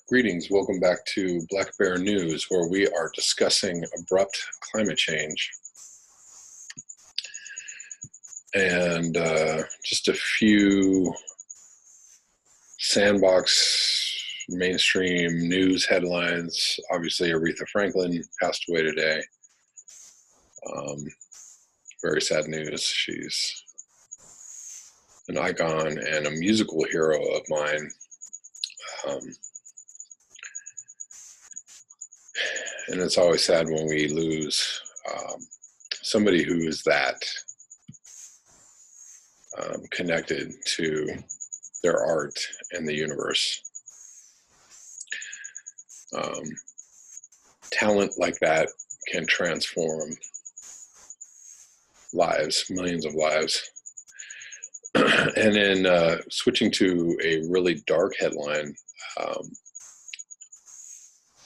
Greetings, welcome back to Black Bear News, where we are discussing abrupt climate change. And just a few sandbox mainstream news headlines. Obviously, Aretha Franklin passed away today. Very sad news. She's an icon and a musical hero of mine. And it's always sad when we lose somebody who is that connected to their art and the universe. Talent like that can transform lives, millions of lives. And then switching to a really dark headline,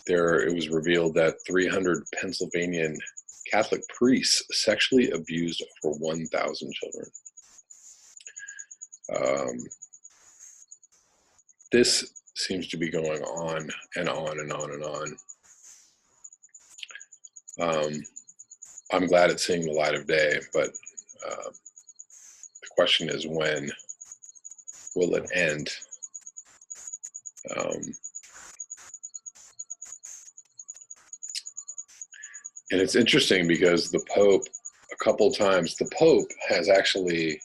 it was revealed that 300 Pennsylvania Catholic priests sexually abused over 1,000 children. This seems to be going on and on and on and on. I'm glad it's seeing the light of day, but the question is, when will it end? And it's interesting because the Pope, a couple times, the Pope has actually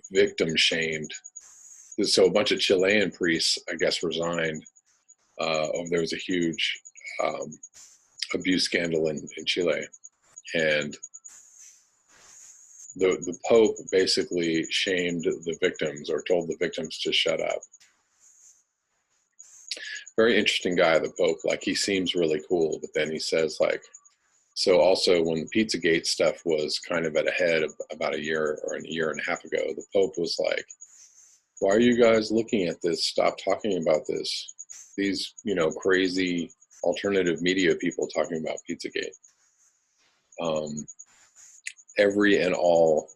victim shamed. So a bunch of Chilean priests, I guess, resigned. There was a huge abuse scandal in Chile. And the Pope basically shamed the victims, or told the victims to shut up. Very interesting guy, the Pope. He seems really cool, but then he says, so also when Pizzagate stuff was kind of at a head about a year or a year and a half ago, the Pope was like, why are you guys looking at this? Stop talking about this. These, crazy alternative media people talking about Pizzagate. Every and all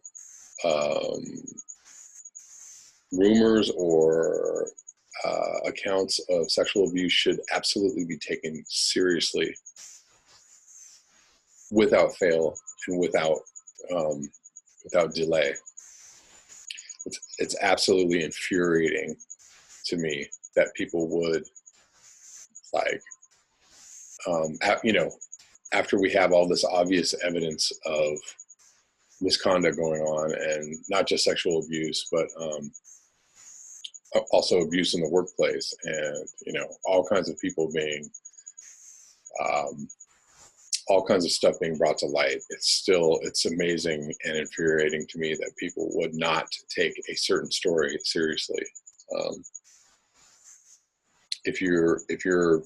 rumors or accounts of sexual abuse should absolutely be taken seriously, without fail and without delay. It's absolutely infuriating to me that people would after we have all this obvious evidence of misconduct going on, and not just sexual abuse, but also abuse in the workplace, and all kinds of people being all kinds of stuff being brought to light. It's amazing and infuriating to me that people would not take a certain story seriously. If you're if you're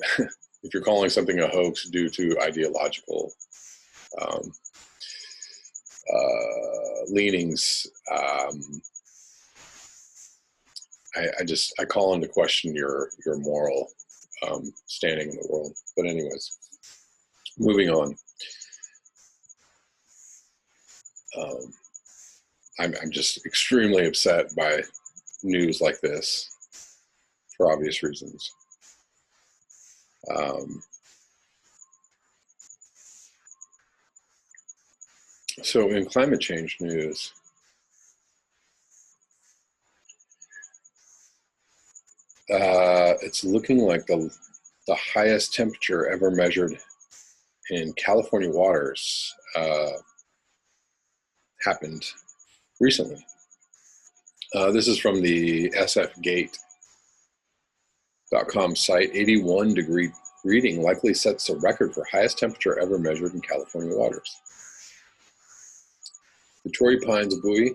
calling something a hoax due to ideological leanings, I call into question your moral standing in the world. But anyways, moving on. I'm just extremely upset by news like this for obvious reasons. So in climate change news, it's looking like the highest temperature ever measured in California waters happened recently. This is from the sfgate.com site. 81-degree reading likely sets a record for highest temperature ever measured in California waters. The Torrey Pines buoy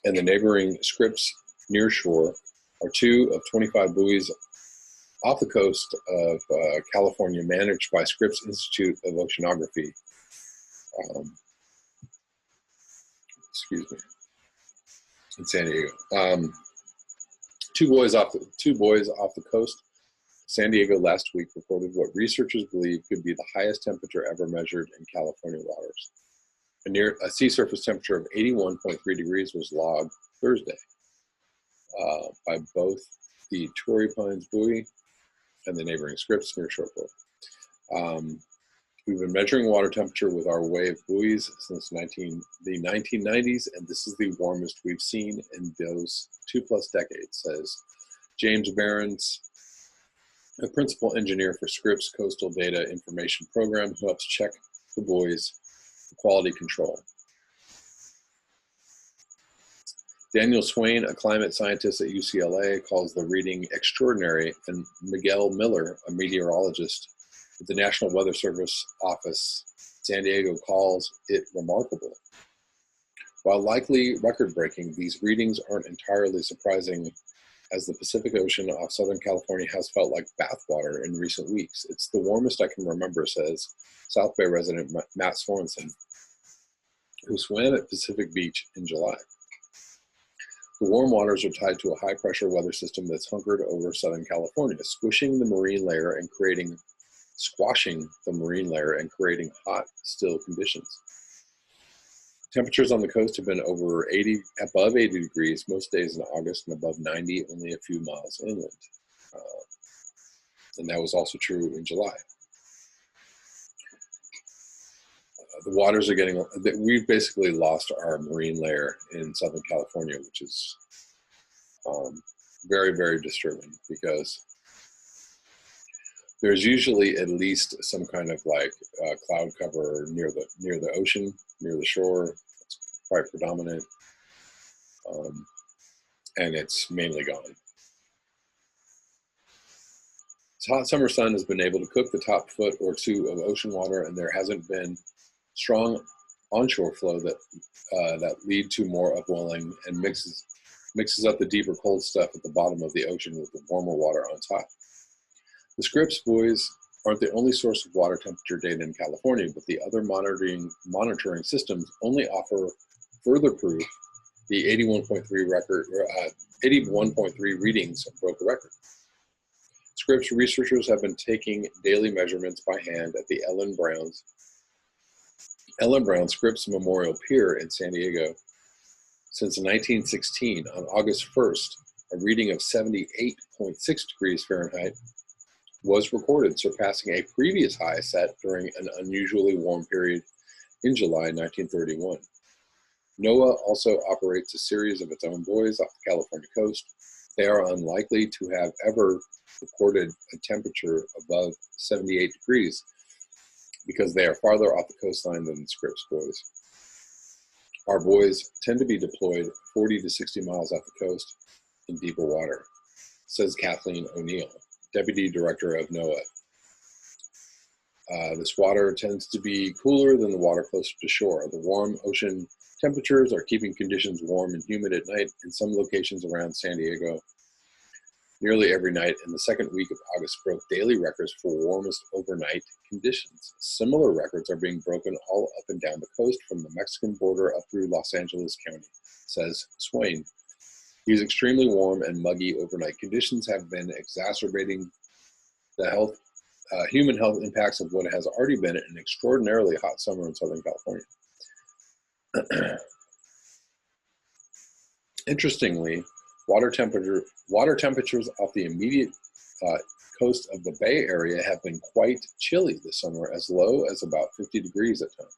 and the neighboring Scripps nearshore are two of 25 buoys off the coast of California, managed by Scripps Institute of Oceanography. In San Diego. Two boys off the coast of San Diego last week reported what researchers believe could be the highest temperature ever measured in California waters. A sea surface temperature of 81.3 degrees was logged Thursday by both the Torrey Pines buoy and the neighboring Scripps near Shoreport. We've been measuring water temperature with our wave buoys since the 1990s, and this is the warmest we've seen in those 2+ decades, says James Behrens, a principal engineer for Scripps Coastal Data Information Program, who helps check the buoys for quality control. Daniel Swain, a climate scientist at UCLA, calls the reading extraordinary, and Miguel Miller, a meteorologist at the National Weather Service office, San Diego, calls it remarkable. While likely record-breaking, these readings aren't entirely surprising, as the Pacific Ocean off Southern California has felt like bathwater in recent weeks. It's the warmest I can remember, says South Bay resident Matt Sorensen, who swam at Pacific Beach in July. The warm waters are tied to a high-pressure weather system that's hunkered over Southern California, squashing the marine layer and creating hot, still conditions. Temperatures on the coast have been above 80 degrees most days in August, and above 90 only a few miles inland. And that was also true in July. The waters are we've basically lost our marine layer in Southern California, which is very, very disturbing, because there's usually at least some kind of cloud cover near the ocean, near the shore. It's quite predominant, and it's mainly gone. This hot summer sun has been able to cook the top foot or two of ocean water, and there hasn't been strong onshore flow that lead to more upwelling and mixes up the deeper cold stuff at the bottom of the ocean with the warmer water on top. The Scripps buoys aren't the only source of water temperature data in California, but the other monitoring systems only offer further proof the 81.3 readings broke a record. Scripps researchers have been taking daily measurements by hand at the Ellen Brown Scripps Memorial Pier in San Diego since 1916. On August 1st, a reading of 78.6 degrees Fahrenheit was recorded, surpassing a previous high set during an unusually warm period in July 1931. NOAA also operates a series of its own buoys off the California coast. They are unlikely to have ever recorded a temperature above 78 degrees because they are farther off the coastline than the Scripps buoys. Our buoys tend to be deployed 40 to 60 miles off the coast in deeper water, says Kathleen O'Neill, Deputy Director of NOAA. This water tends to be cooler than the water closer to shore. The warm ocean temperatures are keeping conditions warm and humid at night in some locations around San Diego. Nearly every night in the second week of August broke daily records for warmest overnight conditions. Similar records are being broken all up and down the coast from the Mexican border up through Los Angeles County, says Swain. These extremely warm and muggy overnight conditions have been exacerbating the human health impacts of what has already been an extraordinarily hot summer in Southern California. Interestingly, water temperatures off the immediate coast of the Bay Area have been quite chilly this summer, as low as about 50 degrees at times.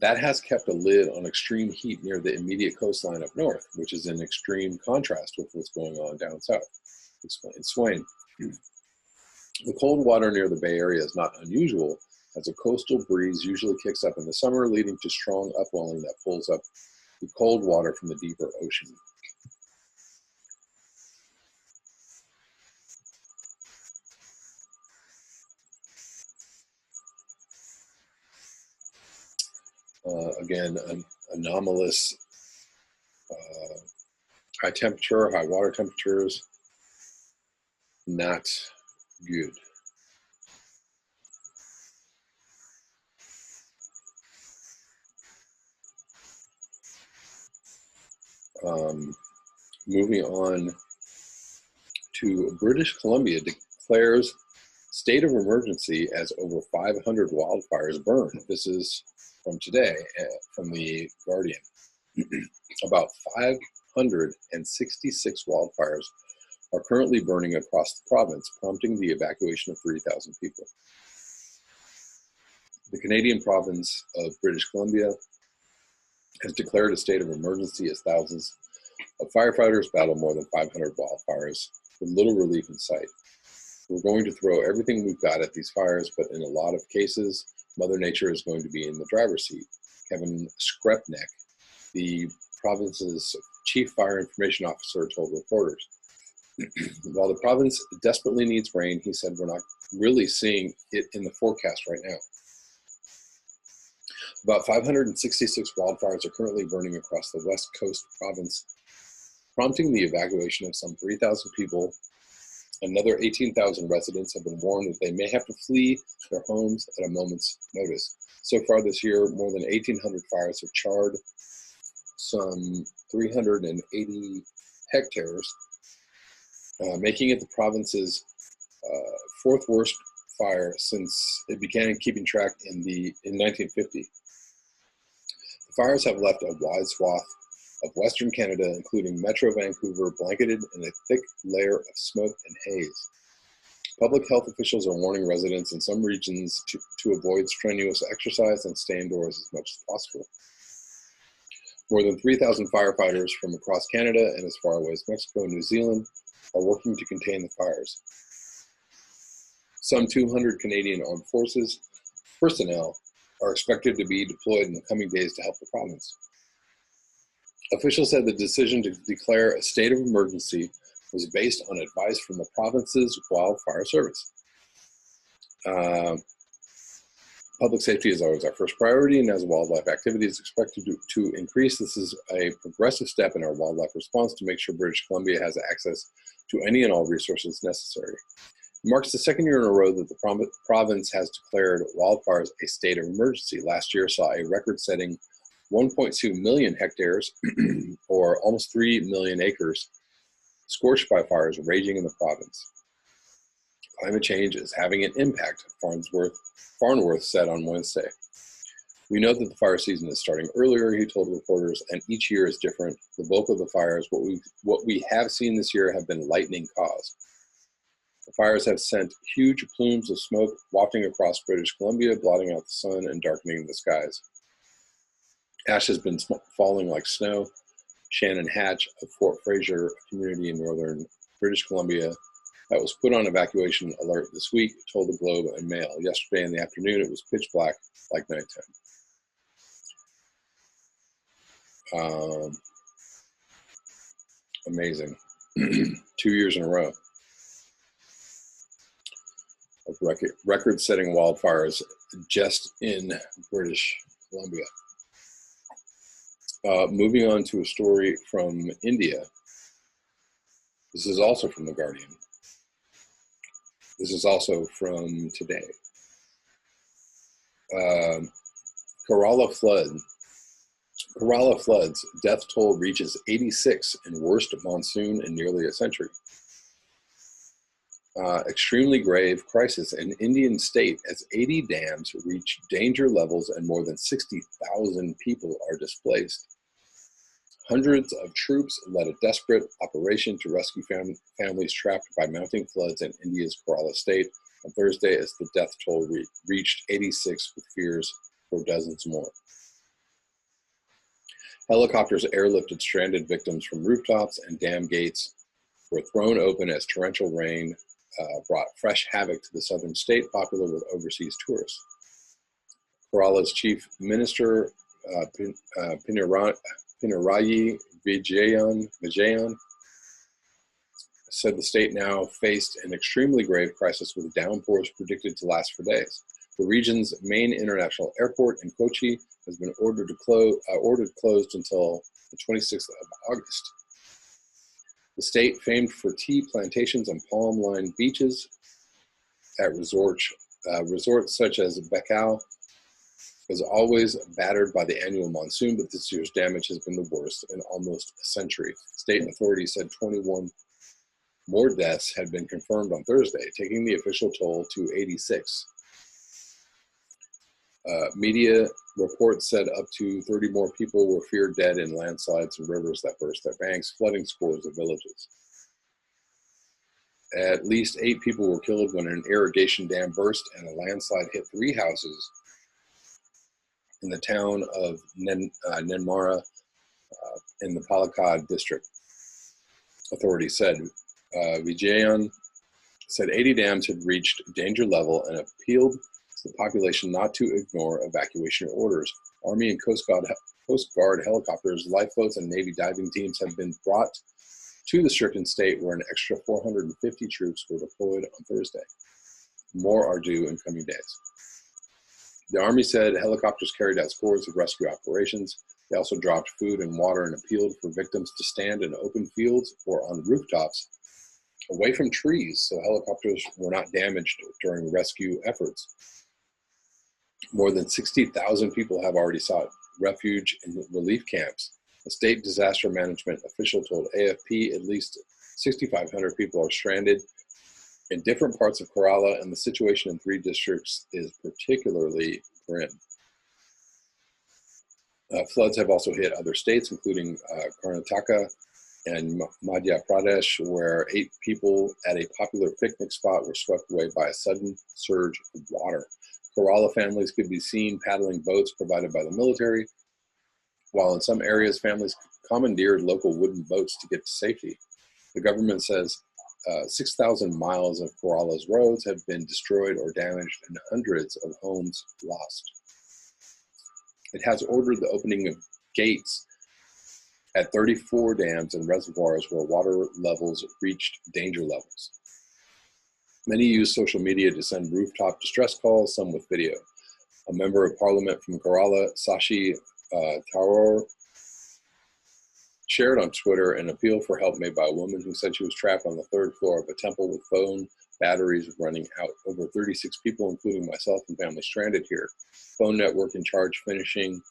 That has kept a lid on extreme heat near the immediate coastline up north, which is in extreme contrast with what's going on down south, explains Swain. The cold water near the Bay Area is not unusual, as a coastal breeze usually kicks up in the summer, leading to strong upwelling that pulls up the cold water from the deeper ocean. Again, anomalous high water temperatures, not good. Moving on to British Columbia declares state of emergency as over 500 wildfires burn. This is from today, from the Guardian. About 566 wildfires are currently burning across the province, prompting the evacuation of 3,000 people. The Canadian province of British Columbia has declared a state of emergency as thousands of firefighters battle more than 500 wildfires with little relief in sight. We're going to throw everything we've got at these fires, but in a lot of cases, Mother Nature is going to be in the driver's seat. Kevin Skrepnek, the province's chief fire information officer, told reporters. While the province desperately needs rain, he said, we're not really seeing it in the forecast right now. About 566 wildfires are currently burning across the West Coast province, prompting the evacuation of some 3,000 people. Another 18,000 residents have been warned that they may have to flee their homes at a moment's notice. So far this year, more than 1,800 fires have charred some 380 hectares, making it the province's fourth worst fire since it began keeping track in 1950. The fires have left a wide swath of Western Canada, including Metro Vancouver, blanketed in a thick layer of smoke and haze. Public health officials are warning residents in some regions to avoid strenuous exercise and stay indoors as much as possible. More than 3,000 firefighters from across Canada and as far away as Mexico and New Zealand are working to contain the fires. Some 200 Canadian Armed Forces personnel are expected to be deployed in the coming days to help the province. Officials said the decision to declare a state of emergency was based on advice from the province's wildfire service. Public safety is always our first priority, and as wildlife activity is expected to increase, this is a progressive step in our wildlife response to make sure British Columbia has access to any and all resources necessary. It marks the second year in a row that the province has declared wildfires a state of emergency. Last year saw a record-setting 1.2 million hectares, or almost 3 million acres, scorched by fires raging in the province. Climate change is having an impact, Farnworth said on Wednesday. We know that the fire season is starting earlier, he told reporters, and each year is different. The bulk of the fires, what we have seen this year, have been lightning caused. The fires have sent huge plumes of smoke wafting across British Columbia, blotting out the sun and darkening the skies. Ash has been falling like snow. Shannon Hatch of Fort Fraser, a community in northern British Columbia that was put on evacuation alert this week, told the Globe and Mail. Yesterday in the afternoon, it was pitch black like nighttime. Amazing. 2 years in a row of record-setting wildfires just in British Columbia. Moving on to a story from India. This is also from The Guardian. This is also from today. Kerala floods, death toll reaches 86 in worst monsoon in nearly a century. Extremely grave crisis in Indian state as 80 dams reach danger levels and more than 60,000 people are displaced. Hundreds of troops led a desperate operation to rescue families trapped by mounting floods in India's Kerala state on Thursday as the death toll reached 86 with fears for dozens more. Helicopters airlifted stranded victims from rooftops and dam gates were thrown open as torrential rain brought fresh havoc to the southern state, popular with overseas tourists. Kerala's chief minister, Pinarayi Vijayan said the state now faced an extremely grave crisis with downpours predicted to last for days. The region's main international airport in Kochi has been ordered closed until the 26th of August. The state, famed for tea plantations and palm-lined beaches at resorts such as Bekau, is always battered by the annual monsoon, but this year's damage has been the worst in almost a century. State authorities said 21 more deaths had been confirmed on Thursday, taking the official toll to 86. Media reports said up to 30 more people were feared dead in landslides and rivers that burst their banks, flooding scores of villages. At least 8 people were killed when an irrigation dam burst and a landslide hit 3 houses in the town of Nenmara in the Palakkad district, authorities said. Vijayan said 80 dams had reached danger level and appealed to the population not to ignore evacuation orders. Army and Coast Guard helicopters, lifeboats, and Navy diving teams have been brought to the stricken state, where an extra 450 troops were deployed on Thursday. More are due in coming days. The Army said helicopters carried out scores of rescue operations. They also dropped food and water and appealed for victims to stand in open fields or on rooftops away from trees so helicopters were not damaged during rescue efforts. More than 60,000 people have already sought refuge in relief camps. A state disaster management official told AFP at least 6,500 people are stranded in different parts of Kerala, and the situation in 3 districts is particularly grim. Floods have also hit other states, including Karnataka and Madhya Pradesh, where 8 people at a popular picnic spot were swept away by a sudden surge of water. Kerala families could be seen paddling boats provided by the military, while in some areas families commandeered local wooden boats to get to safety. The government says 6,000 miles of Kerala's roads have been destroyed or damaged and hundreds of homes lost. It has ordered the opening of gates at 34 dams and reservoirs where water levels reached danger levels. Many use social media to send rooftop distress calls, some with video. A member of parliament from Kerala, Sashi Tharoor, shared on Twitter an appeal for help made by a woman who said she was trapped on the 3rd floor of a temple with phone batteries running out. Over 36 people, including myself and family, stranded here. Phone network in charge finishing.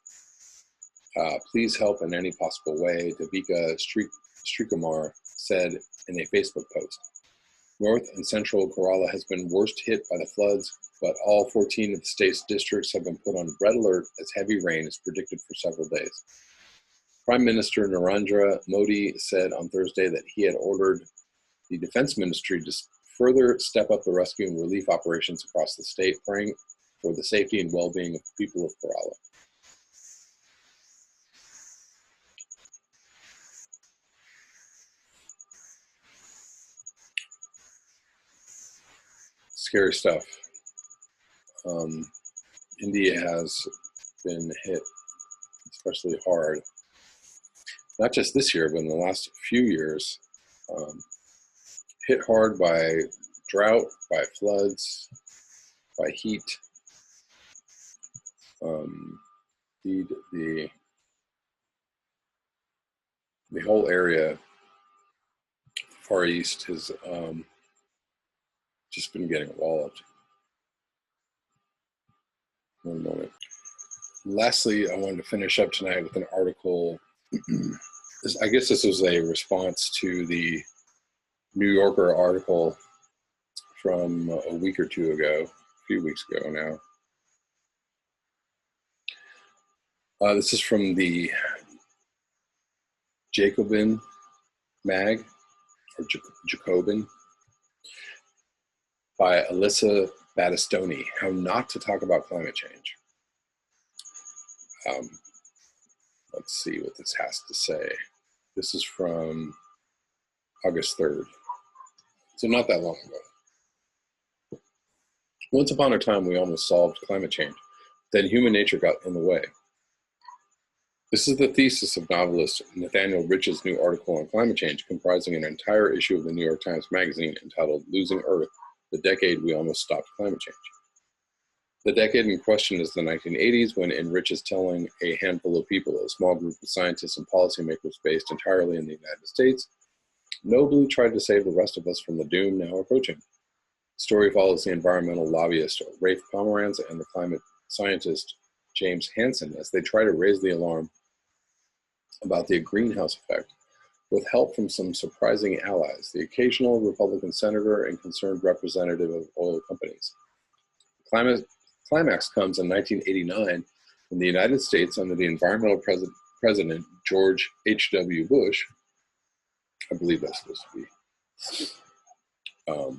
Please help in any possible way, Devika Srikumar said in a Facebook post. North and central Kerala has been worst hit by the floods, but all 14 of the state's districts have been put on red alert as heavy rain is predicted for several days. Prime Minister Narendra Modi said on Thursday that he had ordered the Defense Ministry to further step up the rescue and relief operations across the state, praying for the safety and well-being of the people of Kerala. Scary stuff. India has been hit especially hard, not just this year, but in the last few years, hit hard by drought, by floods, by heat. The whole area, Far East, has just been getting walloped. One moment. Lastly, I wanted to finish up tonight with an article. I guess this was a response to the New Yorker article from a week or two ago, a few weeks ago now. This is from the Jacobin mag, or Jacobin, by Alyssa Battistoni, How Not to Talk About Climate Change. Let's see what this has to say. This is from August 3rd, so not that long ago. Once upon a time, we almost solved climate change. Then human nature got in the way. This is the thesis of novelist Nathaniel Rich's new article on climate change, comprising an entire issue of the New York Times Magazine entitled Losing Earth, the Decade We Almost Stopped Climate Change. The decade in question is the 1980s, when in Rich is telling a handful of people, a small group of scientists and policymakers based entirely in the United States, nobly tried to save the rest of us from the doom now approaching. The story follows the environmental lobbyist Rafe Pomeranz and the climate scientist James Hansen as they try to raise the alarm about the greenhouse effect, with help from some surprising allies, the occasional Republican senator and concerned representative of oil companies. Climax comes in 1989 when the United States, under the environmental president George H.W. Bush, I believe that's supposed to be, a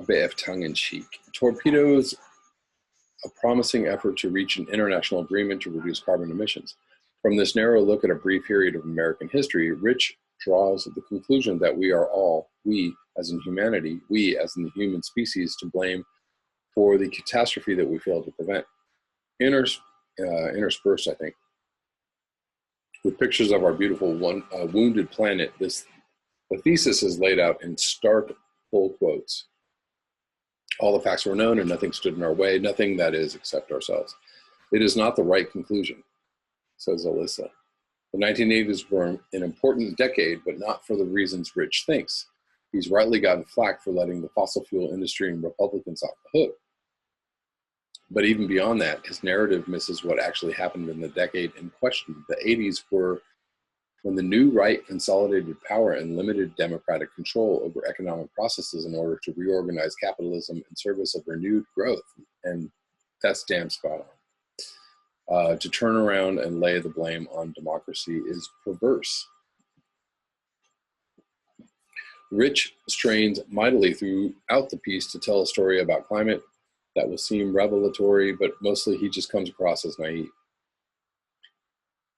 bit of tongue-in-cheek. Torpedoes a promising effort to reach an international agreement to reduce carbon emissions. From this narrow look at a brief period of American history, Rich draws the conclusion that we are all, we as in humanity, we as in the human species, to blame for the catastrophe that we failed to prevent. Interspersed, I think, with pictures of our beautiful wounded planet, the thesis is laid out in stark, full quotes. All the facts were known and nothing stood in our way, nothing, that is, except ourselves. It is not the right conclusion, says Alyssa. The 1980s were an important decade, but not for the reasons Rich thinks. He's rightly gotten flack for letting the fossil fuel industry and Republicans off the hook. But even beyond that, his narrative misses what actually happened in the decade in question. The 80s were when the new right consolidated power and limited democratic control over economic processes in order to reorganize capitalism in service of renewed growth. And that's damn spot on. To turn around and lay the blame on democracy is perverse. Rich strains mightily throughout the piece to tell a story about climate that will seem revelatory, but mostly he just comes across as naive.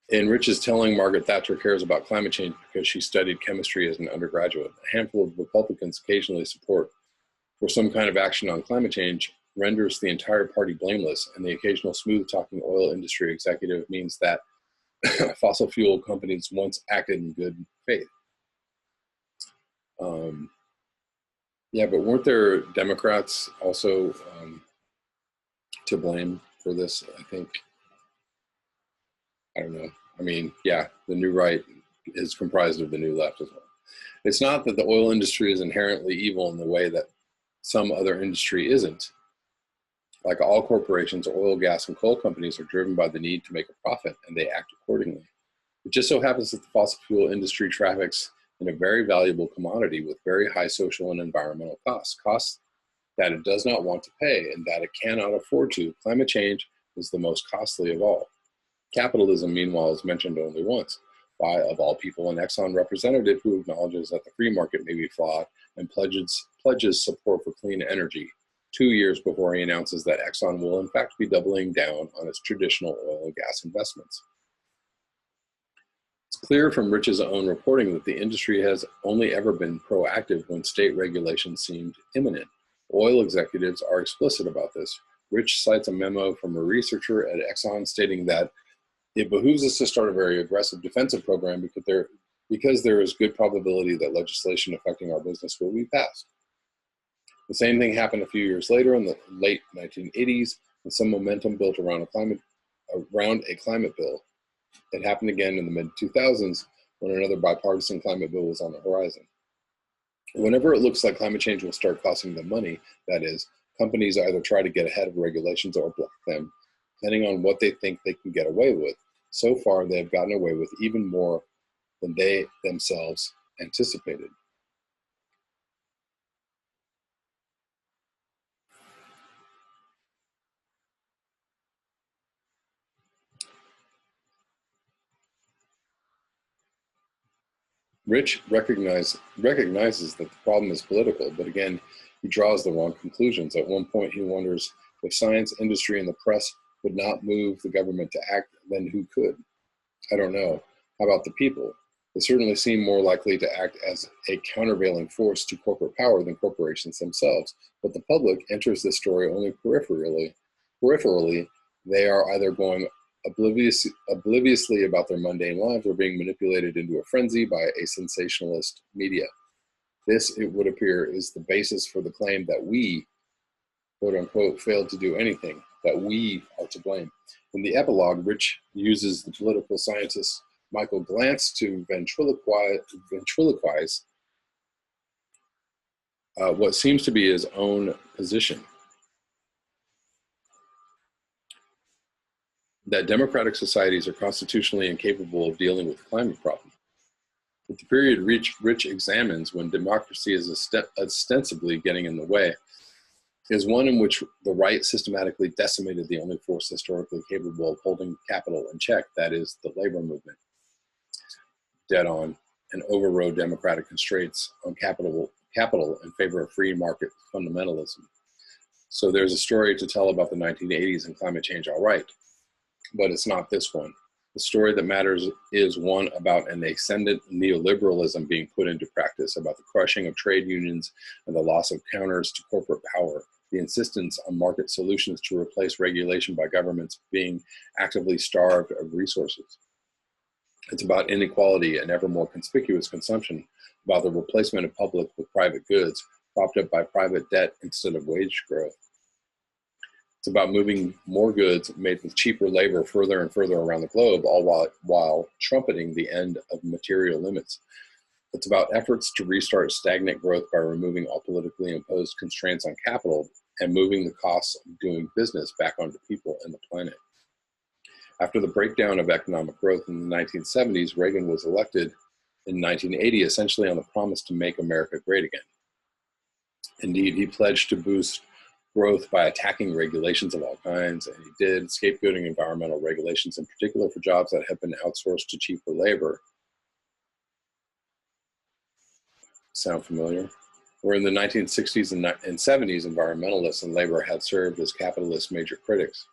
In Rich's telling, Margaret Thatcher cares about climate change because she studied chemistry as an undergraduate. A handful of Republicans occasionally support for some kind of action on climate change renders the entire party blameless, and the occasional smooth-talking oil industry executive means that fossil fuel companies once acted in good faith. Yeah, but weren't there Democrats also to blame for this, I think? I don't know. I mean, yeah, the new right is comprised of the new left as well. It's not that the oil industry is inherently evil in the way that some other industry isn't. Like all corporations, oil, gas, and coal companies are driven by the need to make a profit, and they act accordingly. It just so happens that the fossil fuel industry traffics in a very valuable commodity with very high social and environmental costs that it does not want to pay and that it cannot afford to. Climate change is the most costly of all. Capitalism, meanwhile, is mentioned only once by, of all people, an Exxon representative who acknowledges that the free market may be flawed and pledges support for clean energy 2 years before he announces that Exxon will in fact be doubling down on its traditional oil and gas investments. It's clear from Rich's own reporting that the industry has only ever been proactive when state regulation seemed imminent. Oil executives are explicit about this. Rich cites a memo from a researcher at Exxon stating that it behooves us to start a very aggressive defensive program because there is good probability that legislation affecting our business will be passed. The same thing happened a few years later in the late 1980s when some momentum built around a climate bill. It happened again in the mid-2000s when another bipartisan climate bill was on the horizon. Whenever it looks like climate change will start costing them money, that is, companies either try to get ahead of regulations or block them, depending on what they think they can get away with. So far, they have gotten away with even more than they themselves anticipated. Rich recognizes that the problem is political, but again, he draws the wrong conclusions. At one point, he wonders if science, industry, and the press would not move the government to act, then who could? I don't know. How about the people? They certainly seem more likely to act as a countervailing force to corporate power than corporations themselves, but the public enters this story only peripherally. They are either going obliviously about their mundane lives or being manipulated into a frenzy by a sensationalist media. This, it would appear, is the basis for the claim that we, quote unquote, failed to do anything, that we are to blame. In the epilogue, Rich uses the political scientist Michael Glantz to ventriloquize what seems to be his own position, that democratic societies are constitutionally incapable of dealing with the climate problem. But the period Rich examines, when democracy is ostensibly getting in the way, is one in which the right systematically decimated the only force historically capable of holding capital in check, that is, the labor movement. Dead on. and overrode democratic constraints on capital in favor of free market fundamentalism. So there's a story to tell about the 1980s and climate change, all right, but it's not this one. The story that matters is one about an ascendant neoliberalism being put into practice, about the crushing of trade unions and the loss of counters to corporate power, the insistence on market solutions to replace regulation by governments being actively starved of resources. It's about inequality and ever more conspicuous consumption, about the replacement of public with private goods, propped up by private debt instead of wage growth. It's about moving more goods made with cheaper labor further and further around the globe, all while trumpeting the end of material limits. It's about efforts to restart stagnant growth by removing all politically imposed constraints on capital and moving the costs of doing business back onto people and the planet. After the breakdown of economic growth in the 1970s, Reagan was elected in 1980 essentially on the promise to make America great again. Indeed, he pledged to boost growth by attacking regulations of all kinds, and he did, scapegoating environmental regulations, in particular for jobs that have been outsourced to cheaper labor. Sound familiar? Where in the 1960s and 70s, environmentalists and labor had served as capitalism's major critics.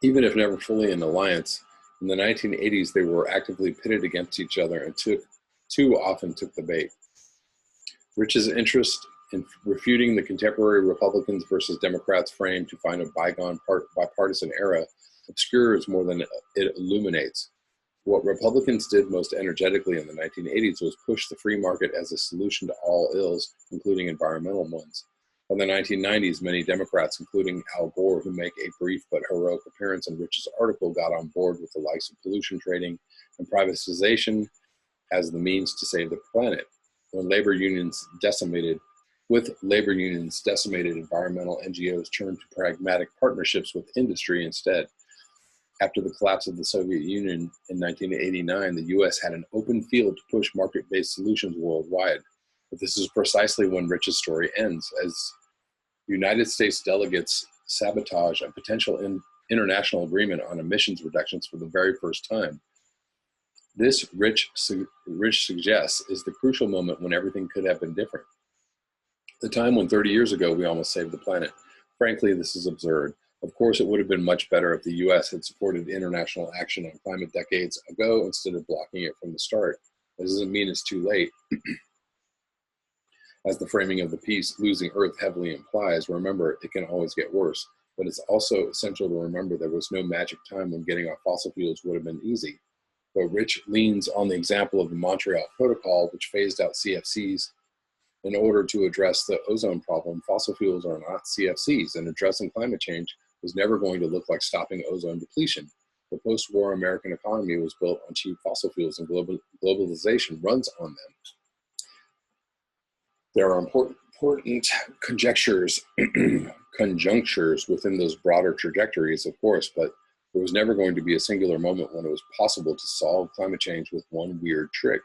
Even if never fully in alliance, in the 1980s they were actively pitted against each other and too often took the bait. Rich's interest in refuting the contemporary Republicans versus Democrats frame to find a bygone bipartisan era obscures more than it illuminates. What Republicans did most energetically in the 1980s was push the free market as a solution to all ills, including environmental ones. By the 1990s, many Democrats, including Al Gore, who make a brief but heroic appearance in Rich's article, got on board with the likes of pollution trading and privatization as the means to save the planet. With labor unions decimated, environmental NGOs turned to pragmatic partnerships with industry instead. After the collapse of the Soviet Union in 1989, the US had an open field to push market-based solutions worldwide. But this is precisely when Rich's story ends, as United States delegates sabotage a potential international agreement on emissions reductions for the very first time. This, Rich suggests, is the crucial moment when everything could have been different. The time when 30 years ago we almost saved the planet. Frankly, this is absurd. Of course, it would have been much better if the US had supported international action on climate decades ago instead of blocking it from the start. That doesn't mean it's too late. As the framing of the piece, Losing Earth, heavily implies, remember, it can always get worse. But it's also essential to remember there was no magic time when getting off fossil fuels would have been easy. But Rich leans on the example of the Montreal Protocol, which phased out CFCs in order to address the ozone problem. Fossil fuels are not CFCs, and addressing climate change was never going to look like stopping ozone depletion. The post-war American economy was built on cheap fossil fuels, and globalization runs on them. There are important conjunctures within those broader trajectories, of course, but there was never going to be a singular moment when it was possible to solve climate change with one weird trick.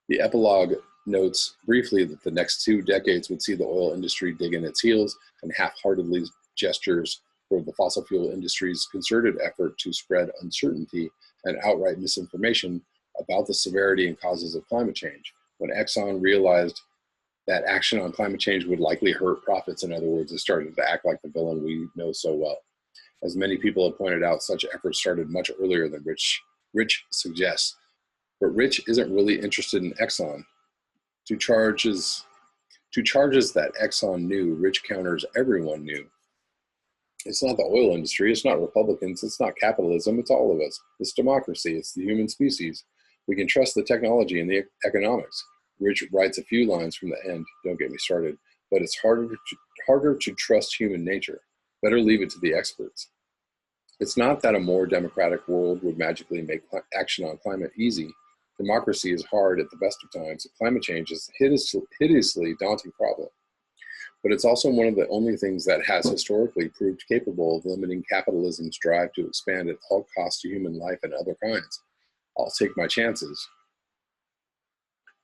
The epilogue notes briefly that the next 2 decades would see the oil industry dig in its heels, and half-heartedly gestures toward the fossil fuel industry's concerted effort to spread uncertainty and outright misinformation about the severity and causes of climate change. When Exxon realized that action on climate change would likely hurt profits, in other words, it started to act like the villain we know so well. As many people have pointed out, such efforts started much earlier than Rich suggests. But Rich isn't really interested in Exxon. To charges that Exxon knew, Rich counters everyone knew. It's not the oil industry, it's not Republicans, it's not capitalism, it's all of us. It's democracy, it's the human species. We can trust the technology and the economics. Rich writes a few lines from the end, don't get me started, but it's harder to trust human nature. Better leave it to the experts. It's not that a more democratic world would magically make action on climate easy. Democracy is hard at the best of times. Climate change is a hideously daunting problem. But it's also one of the only things that has historically proved capable of limiting capitalism's drive to expand at all costs to human life and other kinds. I'll take my chances.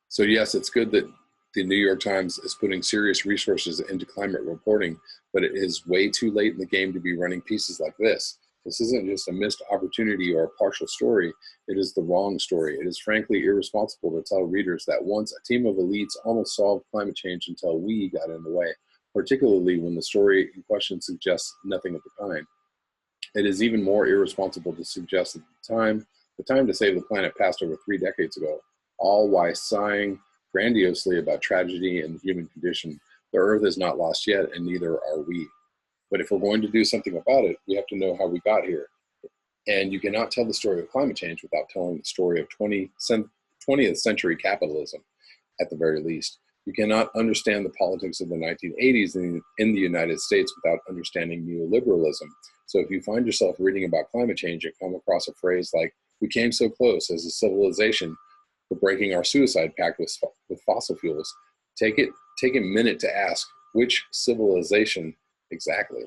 So yes, it's good that the New York Times is putting serious resources into climate reporting, but it is way too late in the game to be running pieces like this. This isn't just a missed opportunity or a partial story. It is the wrong story. It is frankly irresponsible to tell readers that once a team of elites almost solved climate change until we got in the way, particularly when the story in question suggests nothing of the kind. It is even more irresponsible to suggest that the time to save the planet passed over 3 decades ago, all while sighing grandiosely about tragedy and the human condition. The Earth is not lost yet, and neither are we. But if we're going to do something about it, we have to know how we got here. And you cannot tell the story of climate change without telling the story of 20th century capitalism, at the very least. You cannot understand the politics of the 1980s in the United States without understanding neoliberalism. So if you find yourself reading about climate change and come across a phrase like, "We came so close as a civilization for breaking our suicide pact with fossil fuels," take a minute to ask, which civilization exactly?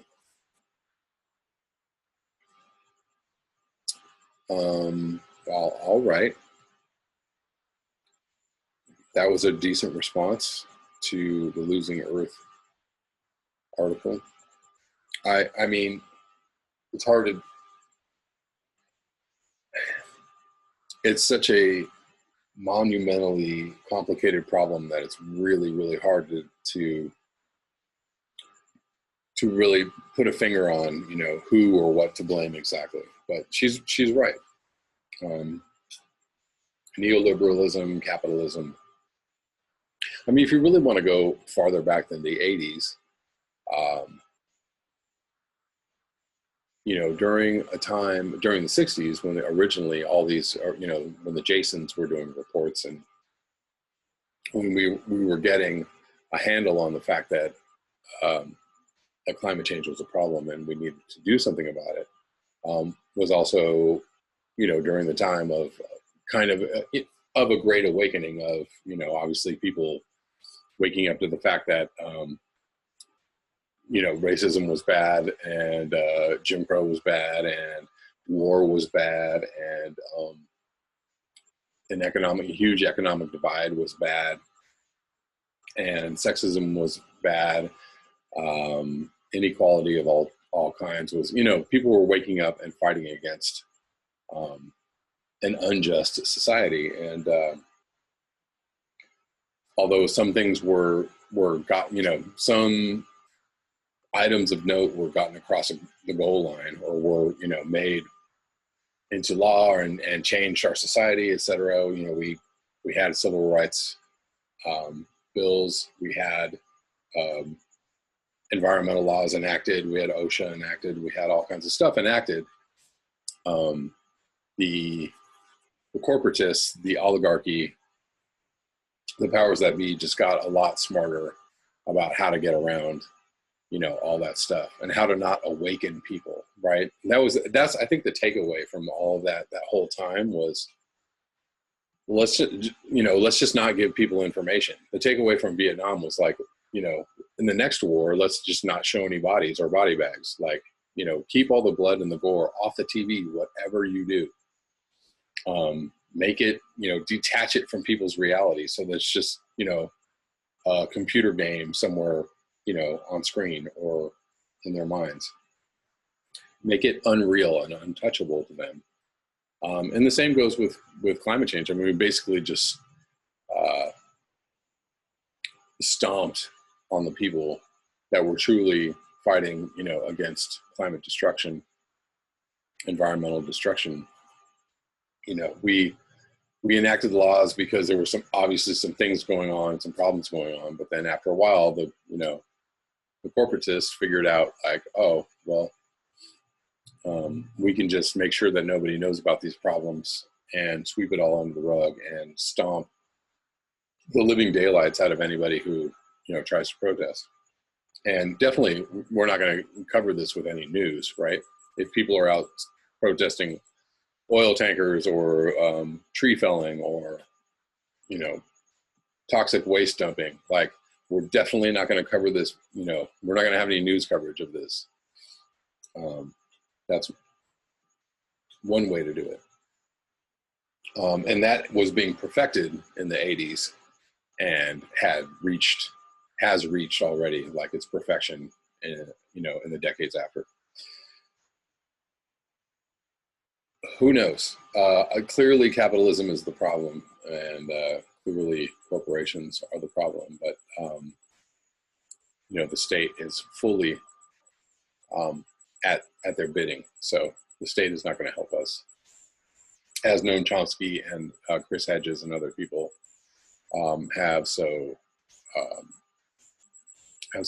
Well, all right. That was a decent response to the Losing Earth article. I mean, it's hard to, it's such a monumentally complicated problem that it's really, really hard to really put a finger on, you know, who or what to blame exactly. But she's right. Neoliberalism, capitalism. I mean, if you really want to go farther back than the 80s, you know, during the 60s, when originally all these, you know, when the Jasons were doing reports, and when we were getting a handle on the fact that that climate change was a problem and we needed to do something about it, was also, you know, during the time of kind of a great awakening of, you know, obviously people waking up to the fact that, you know, racism was bad, and Jim Crow was bad, and war was bad, and a huge economic divide was bad, and sexism was bad. Inequality of all kinds was, you know, people were waking up and fighting against an unjust society. And although some things were got, you know, some items of note were gotten across the goal line, or were, you know, made into law and changed our society, etc. You know, we had civil rights bills, we had environmental laws enacted, we had OSHA enacted, we had all kinds of stuff enacted. The corporatists, the oligarchy, the powers that be just got a lot smarter about how to get around, you know, all that stuff, and how to not awaken people, right? And that's I think the takeaway from all of that whole time was, let's just not give people information. The takeaway from Vietnam was like, you know, in the next war, let's just not show any bodies or body bags. Like, you know, keep all the blood and the gore off the TV, whatever you do. Make it, you know, detach it from people's reality, so that's just, you know, a computer game somewhere, you know, on screen or in their minds. Make it unreal and untouchable to them. And the same goes with climate change. I mean, we basically just stomped on the people that were truly fighting, you know, against climate destruction, environmental destruction. You know, we enacted laws because there were obviously some things going on, some problems going on. But then after a while, the corporatists figured out, like, oh, well, we can just make sure that nobody knows about these problems and sweep it all under the rug and stomp the living daylights out of anybody who, you know, tries to protest. And definitely, we're not going to cover this with any news, right? If people are out protesting oil tankers or tree felling or, you know, toxic waste dumping, like, we're definitely not going to cover this. You know, we're not going to have any news coverage of this. That's one way to do it. And that was being perfected in the 80s and has reached already, like, its perfection in, you know, in the decades after. Who knows? Clearly, capitalism is the problem, and clearly, corporations are the problem. But the state is fully at their bidding, so the state is not going to help us, as Noam Chomsky and Chris Hedges and other people have so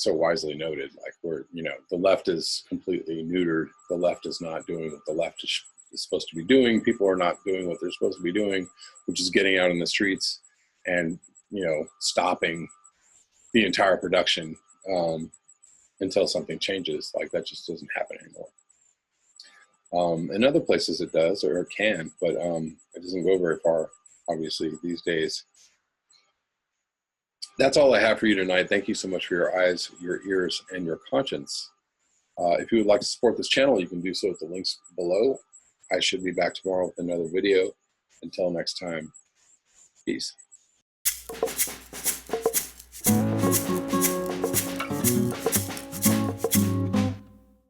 wisely noted. Like, the left is completely neutered. The left is not doing what the left is supposed to be doing. People are not doing what they're supposed to be doing, which is getting out in the streets and stopping the entire production until something changes. Like, that just doesn't happen anymore. In other places it does, or it can, but it doesn't go very far, obviously, these days. That's all I have for you tonight. Thank you so much for your eyes, your ears, and your conscience. If you would like to support this channel, you can do so at the links below. I should be back tomorrow with another video. Until next time, peace.